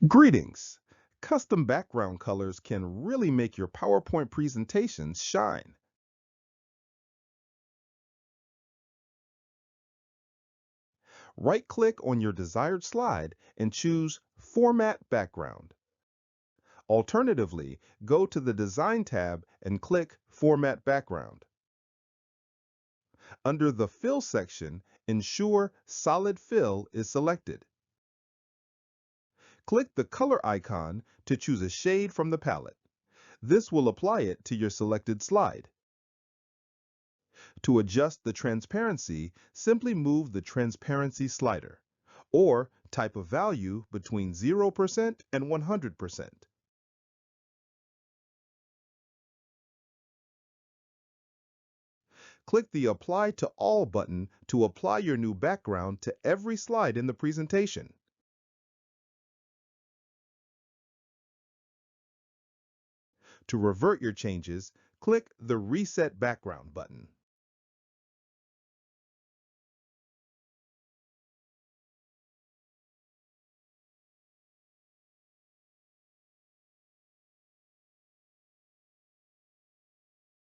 Greetings! Custom background colors can really make your PowerPoint presentations shine. Right-click on your desired slide and choose Format Background. Alternatively, go to the Design tab and click Format Background. Under the Fill section, ensure Solid Fill is selected. Click the color icon to choose a shade from the palette. This will apply it to your selected slide. To adjust the transparency, simply move the transparency slider, or type a value between 0% and 100%. Click the Apply to All button to apply your new background to every slide in the presentation. To revert your changes, click the Reset Background button.